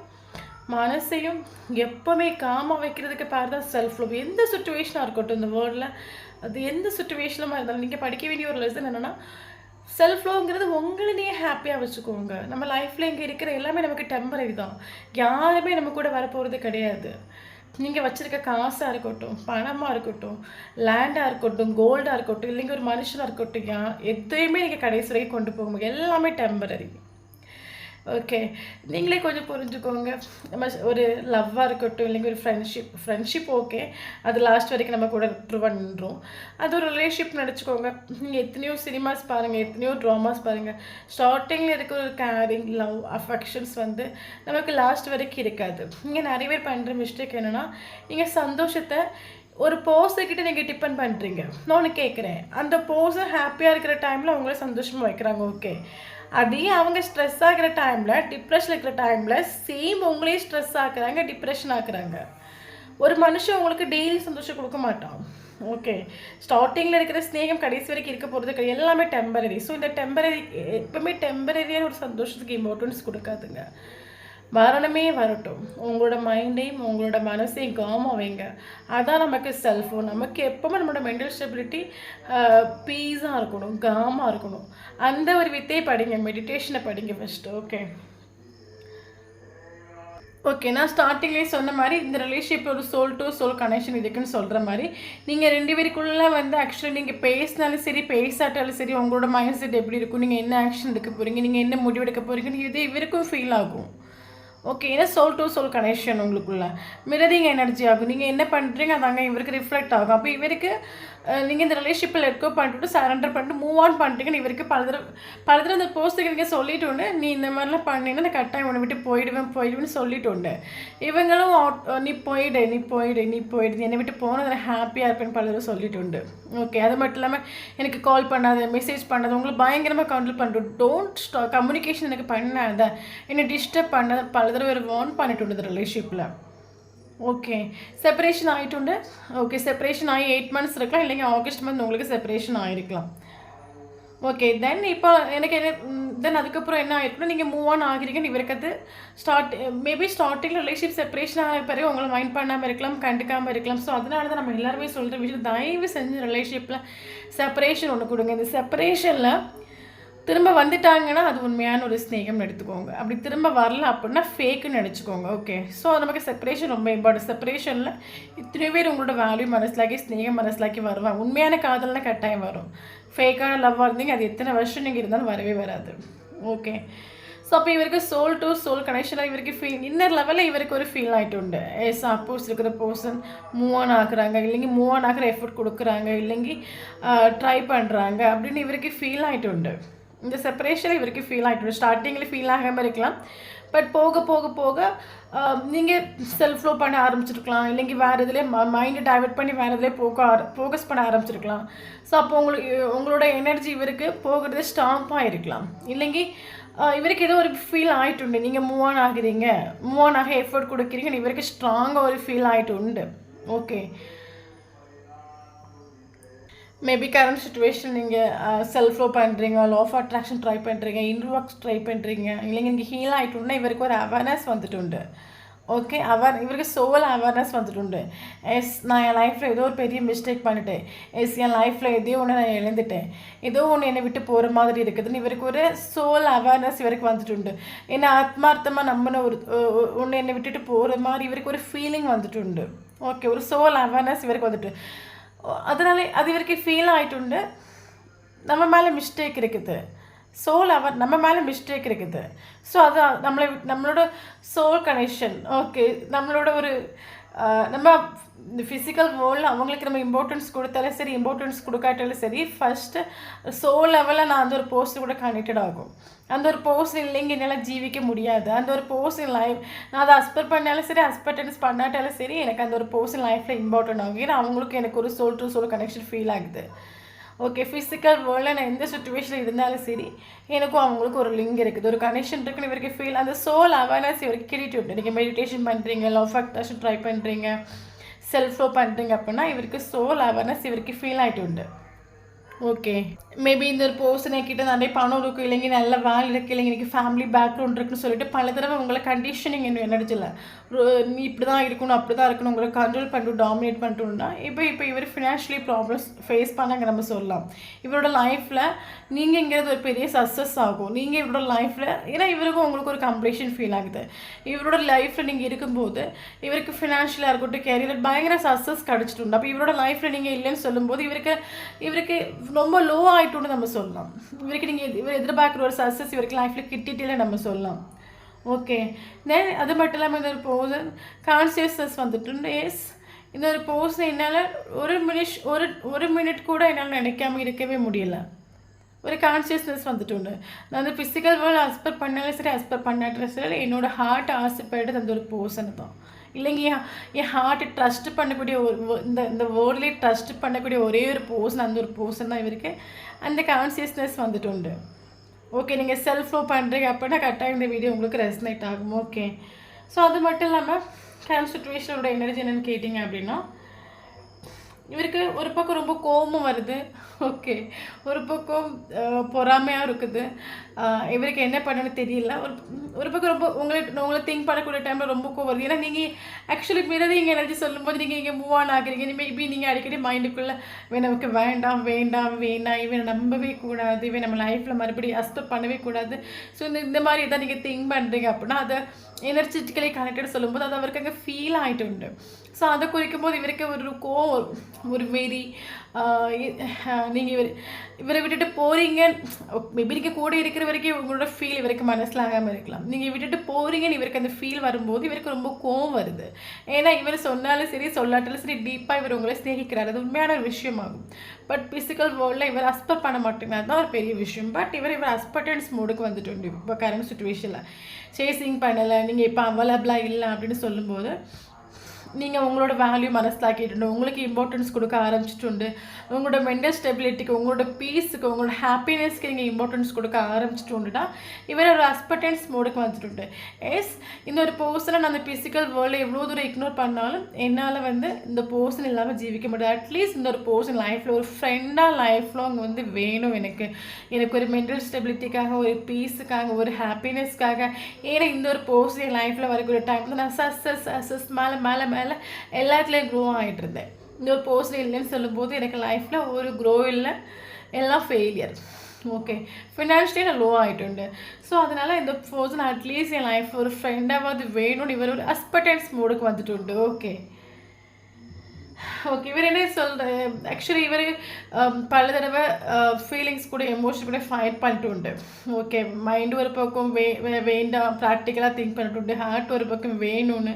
மனசையும் எப்போவுமே காமாக வைக்கிறதுக்கு பேர் தான் செல்ஃப் லவ். எந்த சுச்சுவேஷனாக இருக்கட்டும் இந்த வேர்ல்டில், அது எந்த சுச்சுவேஷனாக இருந்தாலும் நீங்கள் படிக்க வேண்டிய ஒரு லெசன் என்னென்னா, செல்ஃப் லவ்ங்கிறது உங்களையே ஹாப்பியாக வச்சுக்கோங்க. நம்ம லைஃப்பில் இங்கே இருக்கிற எல்லாமே நமக்கு டெம்பரரி தான், யாருமே நம்ம கூட வரப்போகிறது கிடையாது. நீங்கள் வச்சுருக்க காசாக இருக்கட்டும், பணமாக இருக்கட்டும், லேண்டாக இருக்கட்டும், கோல்டாக இருக்கட்டும், இல்லைங்க ஒரு மனுஷனாக இருக்கட்டும், எதையுமே நீங்கள் கடைசி வரைக்கும் கொண்டு போக முடியும், எல்லாமே டெம்பரரி. ஓகே, நீங்களே கொஞ்சம் புரிஞ்சுக்கோங்க. நம்ம ஒரு லவ்வாக இருக்கட்டும், இல்லைங்க ஒரு ஃப்ரெண்ட்ஷிப் ஓகே, அது லாஸ்ட் வரைக்கும் நம்ம கூட நின்றோம். அது ஒரு ரிலேஷன்ஷிப் நினச்சிக்கோங்க. நீங்கள் எத்தனையோ சினிமாஸ் பாருங்கள், எத்தனையோ ட்ராமாஸ் பாருங்கள், ஸ்டார்டிங்கில் இருக்கிற ஒரு கேரிங், லவ், அஃபெக்ஷன்ஸ் நமக்கு லாஸ்ட் வரைக்கும் இருக்காது. இங்கே நிறைய பேர் பண்ணுற மிஸ்டேக் என்னென்னா, நீங்கள் சந்தோஷத்தை ஒரு போஸர்கிட்ட நீங்கள் டிபெண்ட் பண்ணுறீங்க. நான் ஒன்று கேட்குறேன், அந்த போஸர் ஹாப்பியாக இருக்கிற டைமில் அவங்கள சந்தோஷமாக வைக்கிறாங்க. ஓகே, அதே அவங்க ஸ்ட்ரெஸ் ஆகிற டைமில், டிப்ரெஷன் இருக்கிற டைமில் சேம் உங்களையும் ஸ்ட்ரெஸ் ஆக்குறாங்க, டிப்ரெஷன் ஆக்குறாங்க. ஒரு மனுஷன் உங்களுக்கு டெய்லி சந்தோஷம் கொடுக்க மாட்டான். ஓகே, ஸ்டார்டிங்கில் இருக்கிற ஸ்நேகம் கடைசி வரைக்கும் இருக்க போகிறது கிடையாது, எல்லாமே டெம்பரரி. ஸோ இந்த டெம்பரரி எப்பவுமே டெம்பரரியான ஒரு சந்தோஷத்துக்கு இம்பார்ட்டன்ஸ் கொடுக்காதுங்க. வரணுமே வரட்டும், உங்களோட மைண்டையும் உங்களோட மனசையும் காமாக வைங்க. அதான் நமக்கு செல்ஃபோ. நமக்கு எப்போவுமே நம்மளோட மென்டல் ஸ்டெபிலிட்டி பீஸாக இருக்கணும், காமாக இருக்கணும். அந்த ஒரு வித்தையை படிங்க, மெடிடேஷனை படிங்க ஃபஸ்ட்டு. ஓகே, நான் ஸ்டார்டிங்லேயே சொன்ன மாதிரி இந்த ரிலேஷன்ஷிப் ஒரு சோல் டு சோல் கனெக்ஷன் இருக்குன்னு சொல்கிற மாதிரி, நீங்கள் ரெண்டு பேருக்குள்ளே ஆக்சுவலி நீங்கள் பேசினாலும் சரி பேசாட்டாலும் சரி, உங்களோட மைண்ட் செட் எப்படி இருக்கும், நீங்கள் என்ன ஆக்ஷன் எடுக்க போகிறீங்க, நீங்கள் என்ன முடிவு எடுக்க போகிறீங்கன்னு இது இவருக்கும் ஃபீல் ஆகும். ஓகே, ஏன்னா சோல் டு சோல் கனெக்ஷன் உங்களுக்குள்ள மிரரிங் எனர்ஜி ஆகும். நீங்கள் என்ன பண்ணுறீங்க அதாங்க இவருக்கு ரிஃப்ளெக்ட் ஆகும். அப்போ இவருக்கு நீங்கள் இந்த ரிலேஷன்ஷிப்பில் இருக்கோ பண்ணிட்டு சரண்டர் பண்ணிட்டு மூவ் ஆன் பண்ணிட்டீங்கன்னு இவருக்கு பல தடவை அந்த போஸ்ட்டுக்கு நீங்கள் சொல்லிட்டு உண்டு, நீ இந்த மாதிரிலாம் பண்ணிங்கன்னா நான் கட்டாயம் உன்னை விட்டு போயிடுவேன்னு சொல்லிட்டு உண்டு. இவங்களும் நீ போயிடு என்னை விட்டு போனது நான் ஹாப்பியாக இருப்பேன்னு பல தடவை சொல்லிட்டு உண்டு. ஓகே, அது மட்டும் இல்லாமல் எனக்கு கால் பண்ணாத, மெசேஜ் பண்ணாத, உங்களை பயங்கரமாக கண்ட்ரோல் பண்ணுறோம். டோன்ட் கம்யூனிகேஷன் எனக்கு பண்ணாத, என்னை டிஸ்டர்ப் பண்ணாத பல தடவை ஒரு வார்ன் பண்ணிட்டு உண்டு ரிலேஷன்ஷிப்பில். ஓகே, செப்பரேஷன் ஆகிட்டு. ஓகே, செப்பரேஷன் ஆகி 8 months இருக்கலாம், இல்லைங்க ஆகஸ்ட் மந்த் உங்களுக்கு செப்பரேஷன் ஆகிருக்கலாம். ஓகே, தென் இப்போ எனக்கு தென் அதுக்கப்புறம் என்ன ஆகிருக்குன்னா, நீங்கள் மூவ் ஆன் ஆகிறீங்கன்னு இவருக்கு அது மேபி ஸ்டார்டிங்கில் ரிலேஷன்ஷிப் செப்பரேஷன் ஆகிற பிறகு உங்களை மைண்ட் பண்ணாமல் இருக்கலாம், கண்டுக்காமல் இருக்கலாம். ஸோ அதனால தான் நம்ம எல்லாருமே சொல்கிற விஷயம், தயவு செஞ்சு ரிலேஷன்ஷிப்பில் செப்பரேஷன் ஒன்று கொடுங்க. இந்த செப்பரேஷனில் திரும்ப வந்துட்டாங்கன்னா அது உண்மையான ஒரு ஸ்நேகம்னு எடுத்துக்கோங்க. அப்படி திரும்ப வரல அப்படின்னா ஃபேக்குன்னு நினச்சிக்கோங்க. ஓகே, ஸோ நமக்கு செப்பரேஷன் ரொம்ப இம்பார்ட்டன்ட். செப்பரேஷனில் இத்தனை பேர் உங்களோட வேல்யூ மனசிலாக்கி ஸ்நேகம் மனசிலாக்கி வருவாங்க. உண்மையான காதல்னா கட்டாயம் வரும். ஃபேக்கான லவ்வாக இருந்தீங்க அது எத்தனை வருஷம் நீங்கள் இருந்தாலும் வரவே வராது. ஓகே, ஸோ அப்போ இவருக்கு சோல் டு சோல் கனெக்ஷனாக இவருக்கு ஃபீல் இன்னர் லெவலில் இவருக்கு ஒரு ஃபீல் ஆகிட்டு உண்டு. சப்போஸ் இருக்கிற பர்சன் மூவ் ஆன் ஆகுறாங்க, இல்லைங்க மூவ் ஆன் ஆகிற எஃபர்ட் கொடுக்குறாங்க, இல்லைங்க ட்ரை பண்ணுறாங்க அப்படின்னு இவருக்கு ஃபீல் ஆகிட்டு உண்டு. இந்த செப்பரேஷன் இவருக்கு ஃபீல் ஆகிட்டு ஸ்டார்டிங்கில் ஃபீல் ஆகாமல் இருக்கலாம், பட் போக போக போக நீங்கள் செல்ஃப் லோ பண்ண ஆரம்பிச்சிருக்கலாம், இல்லைங்க வேறு இதிலே மைண்டை டைவெர்ட் பண்ணி வேறு இதிலே ஃபோக்கஸ் பண்ண ஆரம்பிச்சிருக்கலாம். ஸோ அப்போ உங்களோட எனர்ஜி இவருக்கு போகிறது ஸ்டாப்பாக இருக்கலாம். இல்லைங்க இவருக்கு ஏதோ ஒரு ஃபீல் ஆகிட்டு உண்டு, நீங்கள் மூவ் ஆன் ஆகுறீங்க, மூவ் ஆன் ஆக எஃபர்ட் கொடுக்குறீங்கன்னு இவருக்கு ஸ்ட்ராங்காக ஒரு ஃபீல் ஆகிட்டு உண்டு. ஓகே, மேபி கரண்ட் சுச்சுவேஷன் நீங்கள் செல்ஃப் லோ பண்ணுறீங்க, லா ஆஃப் அட்ராக்ஷன் ட்ரை பண்ணுறீங்க, இன்ட்ரோவர்க்ஸ் ட்ரை பண்ணுறீங்க, இல்லைங்க நீங்கள் ஹீல் ஆகிட்டுன்னா இவருக்கு ஒரு அவேர்னஸ் வந்துட்டு உண்டு. ஓகே, இவருக்கு சோல் அவேர்னஸ் வந்துட்டு எஸ் நான் என் லைஃப்பில் ஏதோ ஒரு பெரிய மிஸ்டேக் பண்ணிட்டேன், எஸ் என் லைஃப்பில் எதையோ ஒன்று நான் இழந்துட்டேன், ஏதோ ஒன்று என்னை விட்டு போகிற மாதிரி இருக்குதுன்னு இவருக்கு ஒரு சோல் அவேர்னஸ் இவருக்கு வந்துட்டு என்னை ஆத்மார்த்தமாக நம்பின ஒன்று என்னை விட்டுட்டு போகிற மாதிரி இவருக்கு ஒரு ஃபீலிங் வந்துட்டு ஓகே, ஒரு சோல் அவேர்னஸ் இவருக்கு வந்துட்டு அதனால அது இவருக்கு ஃபீல் ஆகிட்டு நம்ம மேலே மிஸ்டேக் இருக்குது, சோல் நம்ம மேலே மிஸ்டேக் இருக்குது. ஸோ அது நம்மளோட சோல் கனெக்ஷன். ஓகே, நம்மளோட ஒரு நம்ம இந்த ஃபிசிக்கல் வேர்ல்டில் அவங்களுக்கு நம்ம இம்பார்ட்டன்ஸ் கொடுத்தாலும் சரி, இம்பார்ட்டன்ஸ் கொடுக்காட்டாலும் சரி, ஃபஸ்ட்டு சோல் லெவலில் நான் அந்த ஒரு போஸ்ட் கூட கனெக்டட் ஆகும். அந்த ஒரு போஸ்ட் இல்லைங்க என்னால் ஜீவிக்க முடியாது, அந்த ஒரு போஸ்ட் லைஃப் நான் அதை அஸ்பெக்ட் பண்ணாலும் சரி, அஸ்பெக்டன்ஸ் பண்ணாட்டாலும் சரி, எனக்கு அந்த ஒரு போஸ்ட் லைஃப்பில் இம்பார்ட்டன்ட் ஆகும். ஏன்னா அவங்களுக்கு எனக்கு ஒரு soul to soul connection feel ஆகுது. ஓகே, ஃபிசிக்கல் வேர்ல்டில் நான் எந்த சுச்சுவேஷனில் இருந்தாலும் சரி, எனக்கும் அவங்களுக்கு ஒரு லிங்க் இருக்குது, ஒரு கனெக்ஷன் இருக்குன்னு இவருக்கு ஃபீல், அந்த சோல் அவேர்னஸ் இவருக்கு கிரியேட்டிவ் உண்டு. நீங்கள் மெடிடேஷன் பண்ணுறீங்க, லா ஆஃப் அட்ராக்ஷன் ட்ரை பண்ணுறீங்க, செல்ஃப் லோ பண்ணுறீங்க அப்படின்னா இவருக்கு சோல் அவேர்னஸ் இவருக்கு ஃபீல் ஆகிட்டு உண்டு. ஓகே, மேபி இந்த ஒரு பர்சனை கிட்ட நிறைய பணம் இருக்கும், இல்லைங்க நல்ல வேலை இருக்குது, இல்லைங்க எனக்கு ஃபேமிலி பேக்ரவுண்ட் இருக்குன்னு சொல்லிட்டு பல தடவை உங்களை கண்டிஷனிங் இன்னும் என்னடிச்சில்ல, நீ இப்படி தான் இருக்கணும், அப்படி தான் இருக்கணும், உங்களை கண்ட்ரோல் பண்ணிட்டு டாமினேட் பண்ணிட்டுன்னா இப்போ இவர் ஃபினான்ஷியலி ப்ராப்ளம்ஸ் ஃபேஸ் பண்ணாங்க நம்ம சொல்லலாம். இவரோட லைஃப்பில் நீங்கங்கிறது ஒரு பெரிய சக்ஸஸ் ஆகும். நீங்கள் இவரோட லைஃப்பில் ஏன்னா இவருக்கும் உங்களுக்கு ஒரு கம்ப்ளீஷன் ஃபீல் ஆகுது. இவரோட லைஃப்பில் நீங்கள் இருக்கும்போது இவருக்கு ஃபினான்ஷியலாக இருக்கட்டும், கேரியர் பயங்கர சக்ஸஸ் கிடச்சிட்டு அப்போ இவரோட லைஃப்பில் நீங்கள் இல்லைன்னு சொல்லும்போது இவருக்கு ரொம்ப லோ ஆகிட்டோன்னு நம்ம சொல்லலாம். இவருக்கு இவர் எதிர்பார்க்குற ஒரு சக்ஸஸ் இவருக்கு லைஃப்பில் கிட்டிட்டில நம்ம சொல்லலாம். ஓகே, தென் அது மட்டும் இல்லாமல் இந்த ஒரு பர்சன் கான்சியஸ்னஸ் வந்துட்டு எஸ் இந்த ஒரு பர்சன் என்னால் ஒரு மினிட் கூட என்னால் நினைக்காம இருக்கவே முடியலை. ஒரு கான்சியஸ்னஸ் வந்துட்டு நான் அந்த ஃபிசிக்கல் வேர்ல்டு அஸ்பெக்ட் பண்ணாலும் சரி, அஸ்பெக்ட் பண்ணாலும் சரி, என்னோடய ஹார்ட் ஆசைப்படுறது அந்த ஒரு பர்சன் தான். இல்லைங்க என் ஹார்ட்டை ட்ரஸ்ட் பண்ணக்கூடிய இந்த வேர்ல்ட்லேயே ட்ரஸ்ட் பண்ணக்கூடிய ஒரே ஒரு பர்சன், அந்த ஒரு பர்சன் தான் இவருக்கு அந்த கான்சியஸ்னஸ் வந்துட்டு ஓகே, நீங்கள் செல்ஃப் லோ பண்ணுறீங்க அப்படின்னா கரெக்டாக இந்த வீடியோ உங்களுக்கு ரெசனேட் ஆகும். ஓகே, ஸோ அது மட்டும் இல்லாமல் கரண்ட் சுச்சுவேஷனோட எனர்ஜி என்னென்னு கேட்டிங்க அப்படின்னா இவருக்கு ஒரு பக்கம் ரொம்ப கோபமும் வருது. ஓகே, ஒரு பக்கம் பொறாமையாக இருக்குது. இவருக்கு என்ன பண்ணணும்னு தெரியல. ஒரு பக்கம் ரொம்ப உங்களை திங்க் பண்ணக்கூடிய டைமில் ரொம்ப கோவம் வருது. ஏன்னா நீங்கள் ஆக்சுவலி மிரரிங் எனர்ஜி சொல்லும்போது நீங்கள் இங்கே மூவ் ஆன் ஆகுறீங்க. மேபி நீங்கள் அடிக்கடி மைண்டுக்குள்ளே நமக்கு வேண்டாம் வேண்டாம் வேண்டாம், இவனை நம்பவே கூடாது, இவன் நம்ம லைஃப்பில் மறுபடியும் அஸ்பெக்ட் பண்ணவே கூடாது. ஸோ இந்த மாதிரி எதாவது நீங்கள் திங்க் பண்ணுறீங்க அப்படின்னா அதை எனர்ஜெட்டிக்கலி கனெக்டட் சொல்லும்போது அது அவருக்கு அங்கே ஃபீல் ஆகிட்டு உண்டு. ஸோ அதை குறிக்கும் போது இவருக்கு ஒரு கோவம், ஒரு வெறி, நீங்கள் இவரை விட்டுட்டு போகிறீங்க, மேபி நீங்கள் கூட இருக்கிற வரைக்கும் உங்களோட ஃபீல் இவருக்கு மனசில் ஆகாமல் இருக்கலாம். நீங்கள் விட்டுட்டு போகிறீங்கன்னு இவருக்கு அந்த ஃபீல் வரும்போது இவருக்கு ரொம்ப கோவம் வருது. ஏன்னா இவர் சொன்னாலும் சரி சொல்லாட்டாலும் சரி டீப்பாக இவர் உங்களை ஸ்நேகிக்கிறார், அது உண்மையான ஒரு விஷயமாகும். பட் ஃபிசிக்கல் வேர்ல்டில் இவர் அஸ்பெக்ட் பண்ண மாட்டேங்க, அதுதான் ஒரு பெரிய விஷயம். பட் இவர் அஸ்பெக்டன்ஸ் மோடுக்கு வந்துட்டு உண்டு. இப்போ கரண்ட் சுச்சுவேஷனில் சேசிங் பண்ணலை, நீங்கள் இப்போ அவைலபிளாக இல்லை அப்படின்னு சொல்லும்போது நீங்கள் உங்களோட வேல்யூ மனசிலாக்கிட்டு உங்களுக்கு இம்பார்ட்டன்ஸ் கொடுக்க ஆரம்பிச்சிட்டு உங்களோட மென்டல் ஸ்டெபிலிட்டிக்கு, உங்களோட பீஸுக்கு, உங்களோட ஹாப்பினஸ்க்கு நீங்கள் இம்பார்ட்டன்ஸ் கொடுக்க ஆரம்பிச்சிட்டுண்டா இவர் ஒரு அஸ்பெக்டன்ஸ் மோடுக்கு வந்துட்டு எஸ் இந்த ஒரு பர்சனை நான் அந்த ஃபிசிக்கல் வேர்ல்டில் எவ்வளோ தூரம் இக்னோர் பண்ணாலும் என்னால் இந்த பர்சன் இல்லாமல் ஜீவிக்க முடியாது. அட்லீஸ்ட் இந்த ஒரு பர்சன் லைஃப்பில் ஒரு ஃப்ரெண்டாக லைஃப் லாங் வேணும் எனக்கு ஒரு மென்டல் ஸ்டெபிலிட்டிக்காக, ஒரு பீஸுக்காக, ஒரு ஹாப்பினஸ்க்காக. ஏன்னா இந்த ஒரு பர்சன் என் லைஃப்பில் வரக்கூடிய டைம் நான் சக்ஸஸ் மேலே மேலே மேலே எல்லாத்துலேயும் க்ரோ ஆகிட்டு இருந்தேன். இந்த ஒரு பர்சன் இல்லைன்னு சொல்லும்போது எனக்கு லைஃப்பில் ஒரு க்ரோ இல்லை, எல்லாம் ஃபெயிலியர். ஓகே, ஃபினான்ஷியலி நான் லோ ஆகிட்டு. ஸோ அதனால் இந்த பர்சன் அட்லீஸ்ட் என் லைஃப் ஒரு ஃப்ரெண்டாவது வேணும்னு இவர் ஒரு அஸ்பெக்டன்ஸ் மோடுக்கு வந்துட்டு. ஓகே ஓகே, இவர் என்ன சொல்கிறேன், ஆக்சுவலி இவர் பல தடவை ஃபீலிங்ஸ் கூட எமோஷன் கூட ஃபைட் பண்ணிட்டு. ஓகே, மைண்டு ஒரு பக்கம் வேண்டாம் ப்ராக்டிக்கலாக திங்க் பண்ணிட்டு, ஹார்ட் ஒரு பக்கம் வேணும்னு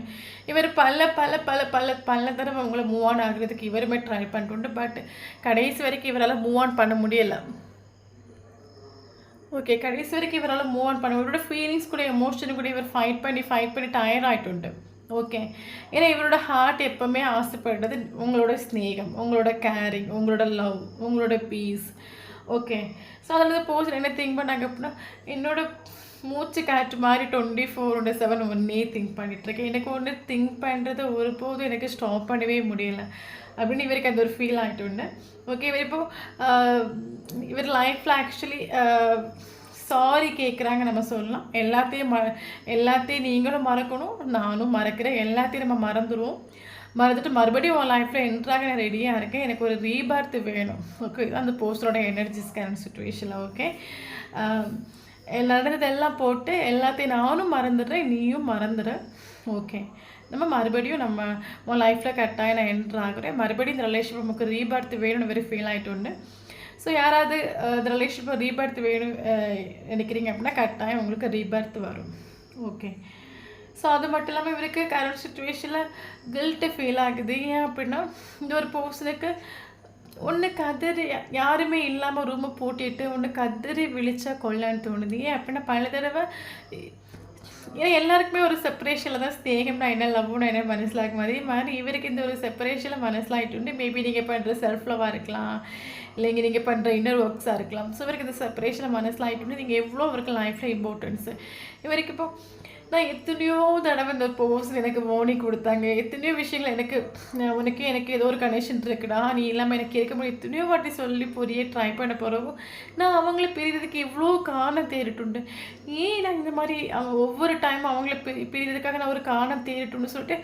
இவர் பல பல பல பல பல தடவை உங்களை மூவ் ஆன் ஆகுறதுக்கு இவருமே ட்ரை பண்ணிட்டு. பட் கடைசி வரைக்கும் இவரால் மூவ் ஆன் பண்ண முடியலை. ஓகே. கடைசி வரைக்கும் இவரால மூவ் ஆன் பண்ண இவரோட ஃபீலிங்ஸ் கூட, எமோஷன் கூட இவர் ஃபைட் பண்ணி டயர்ட் ஆயிട്ടുണ്ട്. ஓகே. ஏன்னா இவரோட ஹார்ட் எப்பவுமே ஆசைப்படுறது உங்களோட ஸ்நேகம், உங்களோட கேரிங், உங்களோட லவ், உங்களோட பீஸ். ஓகே. ஸோ அதனால தான் போஸ்ட் என்ன திங்க் பண்ணாங்க அப்படின்னா, என்னோட மூச்சு காற்று மாதிரி 24/7 ஒன்னே திங்க் பண்ணிகிட்ருக்கேன். எனக்கு ஒன்று திங்க் பண்ணுறத ஒருபோதும் எனக்கு ஸ்டாப் பண்ணவே முடியலை அப்படின்னு இவருக்கு அந்த ஒரு ஃபீல் ஆகிட்டு. ஓகே. இவர் இப்போது இவர் லைஃப்பில் ஆக்சுவலி சாரி கேட்குறாங்க நம்ம சொல்லலாம். எல்லாத்தையும் நீங்களும் மறக்கணும், நானும் மறக்கிறேன். எல்லாத்தையும் நம்ம மறந்துடுவோம். மறந்துட்டு மறுபடியும் உன் லைஃப்பில் என்ட்ராக நான் ரெடியாக இருக்கேன். எனக்கு ஒரு ரீபர்த் வேணும். ஓகே. அந்த போஸ்டரோட எனர்ஜிஸ் கரண்ட் சுச்சுவேஷனில். ஓகே. நடந்ததெல்லாம் போட்டு எல்லாத்தையும் நானும் மறந்துடுறேன், நீயும் மறந்துடுற. ஓகே. நம்ம மறுபடியும் உன் லைஃப்பில் கட்டாயம் நான் என்ட்ராகிறேன். மறுபடியும் இந்த ரிலேஷன்ஷிப் நமக்கு ரீபர்த் வேணும்னு வெரி ஃபீல் ஆகிட்டு. ஸோ யாராவது இந்த ரிலேஷன்ஷிப்பை ரீபர்த் வேணும் நினைக்கிறீங்க அப்படின்னா கட்டாயம் உங்களுக்கு ரீபர்த் வரும். ஓகே. ஸோ அது மட்டும் இல்லாமல் இவருக்கு கரண்ட் சுச்சுவேஷனில் கில்ட்டு ஃபீல் ஆகுது. ஏன் அப்படின்னா இந்த ஒரு பர்சனுக்கு ஒன்று கதறி யாருமே இல்லாமல் ரூமை பூட்டிட்டு ஒன்று கதறி விழிச்சா கொள்ளலான்னு தோணுது. ஏன் அப்படின்னா பல தடவை ஏன்னா எல்லாருக்குமே ஒரு செப்பரேஷனில் தான் ஸ்நேகம்னா என்ன, லவ்னா என்ன மனசிலாகும். அதே மாதிரி இவருக்கு இந்த ஒரு செப்பரேஷனில் மனசிலாகிட்டு மேபி நீங்கள் பண்ணுற செல்ஃப் லவ்வாக இருக்கலாம், இல்லைங்க நீங்கள் பண்ணுற இன்னர் ஒர்க்ஸாக இருக்கலாம். ஸோ இவருக்கு இந்த செப்பரேஷனில் மனசிலாகிட்டு நீங்கள் எவ்வளோ இவருக்கு லைஃப்பில் இம்பார்ட்டன்ஸு. இவருக்கு இப்போ நான் எத்தனையோ தடவை இந்த பர்சன் எனக்கு வார்னிங் கொடுத்தாங்க. எத்தனையோ விஷயங்கள் எனக்கு ஏதோ ஒரு கனெக்ஷன் இருக்குடா, நீ இல்லாமல் எனக்கு இருக்க முடியும் எத்தனையோ வாட்டி சொல்லி புரிய ட்ரை பண்ண போகிறோம். நான் அவங்கள பிரிகிறதுக்கு இவ்வளோ காரணம் தேடிட்டுண்டு. ஏன் நான் இந்த மாதிரி ஒவ்வொரு டைம் அவங்கள பிரிகிறதுக்காக நான் ஒரு காரணம் தேடிட்டுன்னு சொல்லிட்டு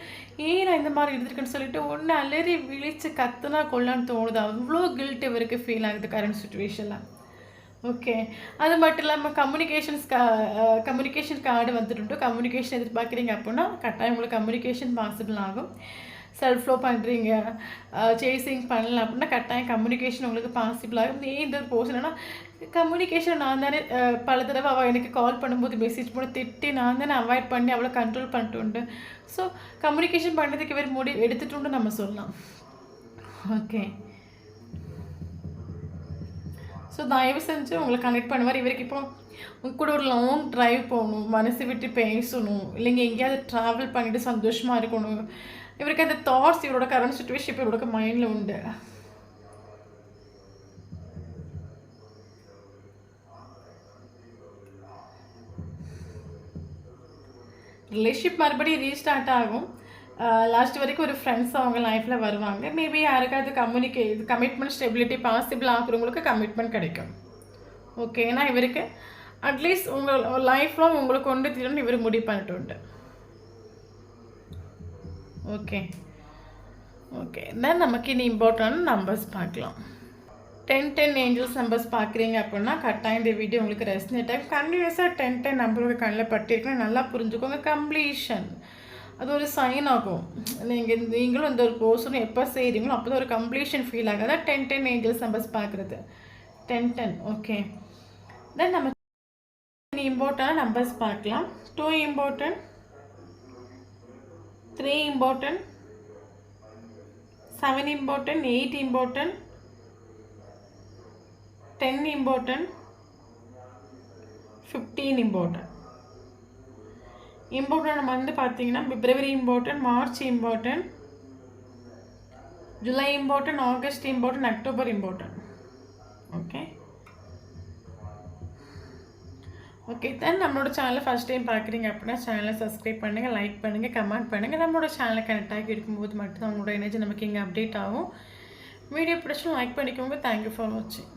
ஏன் நான் இந்த மாதிரி இருந்திருக்கேன்னு சொல்லிட்டு ஒன்று அலறி விழித்து கத்துனா கொள்ளான்னு தோணுது. அவ்வளோ கில்ட் இவருக்கு ஃபீல் ஆகுது கரண்ட் சுச்சுவேஷனில். ஓகே. அது மட்டும் இல்லாமல் கம்யூனிகேஷன் கார்டு வந்துட்டு கம்யூனிகேஷன் எதிர்பார்க்குறீங்க அப்படின்னா கட்டாயம் உங்களுக்கு கம்யூனிகேஷன் பாசிபிள் ஆகும். செல்ஃப் லோ பண்ணுறீங்க, சேசிங் பண்ணலாம் அப்படின்னா கட்டாயம் கம்யூனிகேஷன் உங்களுக்கு பாசிபிள் ஆகும். ஏன் இந்த ஒரு போர்ஷன்னா கம்யூனிகேஷன் நான் தானே பல தடவை அவள் எனக்கு கால் பண்ணும்போது மெசேஜ் போட திட்டி நான் தானே அவாய்ட் பண்ணி அவளை கண்ட்ரோல் பண்ணிட்டு. ஸோ கம்யூனிகேஷன் பண்ணுறதுக்கு இவர் முடிவு எடுத்துட்டு நம்ம சொல்லலாம். ஓகே. ஸோ தயவு செஞ்சு உங்களை கனெக்ட் பண்ணுவார். இவருக்கு இப்போ உங்க கூட ஒரு லாங் ட்ரைவ் போகணும், மனசு விட்டு பேசணும், இல்லைங்க எங்கேயாவது ட்ராவல் பண்ணிட்டு சந்தோஷமாக இருக்கணும். இவருக்கு அந்த தாட்ஸ் இவரோட கரண்ட் சுச்சுவேஷன் இப்போ இவரோட மைண்டில் உண்டு. ரிலேஷன்ஷிப் மறுபடியும் ரீஸ்டார்ட் ஆகும். லாஸ்ட் வரைக்கும் ஒரு ஃப்ரெண்ட்ஸ் அவங்க லைஃப்பில் வருவாங்க. மேபி யாருக்காவது கமிட்மெண்ட் ஸ்டெபிலிட்டி பாசிபிள் ஆகுறவங்களுக்கு கமிட்மெண்ட் கிடைக்கும். ஓகே. ஏன்னா இவருக்கு அட்லீஸ்ட் உங்கள் லைஃப்பில் உங்களுக்கு கொண்டு தீரணும்னு இவர் முடிவு பண்ணிட்டு உண்டு. ஓகே. ஓகே. தென் நமக்கு இனி இம்பார்ட்டன்ட் நம்பர்ஸ் பார்க்கலாம். 10 ஏஞ்சல்ஸ் நம்பர்ஸ் பார்க்குறீங்க அப்படின்னா கட்டாயம் இந்த வீடியோ உங்களுக்கு ரெஸ்னேட் ஆகும். கண்டினியூஸாக 10 நம்பர் கண்ணில் பட்டிருக்குன்னு நல்லா புரிஞ்சுக்கோங்க. கம்ப்ளீஷன் அது ஒரு சைன் ஆகும். நீங்களும் இந்த ஒரு போர்ஷன் எப்போ செய்கிறீங்களோ அப்போ தான் ஒரு கம்ப்ளீஷன் ஃபீல் ஆகும். அதான் 10 ஏஞ்சல்ஸ் நம்பர்ஸ் பார்க்குறது. 10. ஓகே. தென் நம்ம இம்பார்ட்டன்ட் நம்பர்ஸ் பார்க்கலாம். 2 important, 3 important, 7 important, 8 important, 10 important, 15 important. Important நம்ம வந்து பார்த்தீங்கன்னா February important, March important, July important, August important, October important. Okay. Okay. Then நம்மளோட சேனலை ஃபஸ்ட் டைம் பார்க்குறீங்க அப்படின்னா சேனலை சப்ஸ்கிரைப் பண்ணுங்கள், லைக் பண்ணுங்கள், கமெண்ட் பண்ணுங்கள். நம்மளோட சேனலை கனெக்ட் ஆகி இருக்கும்போது மட்டும்தான் உங்களோட எனர்ஜி நமக்கு இங்கே அப்டேட் ஆகும். வீடியோ பிடிச்சும் லைக் பண்ணிக்கோங்க. தேங்க்யூ ஃபார் வாட்சிங்.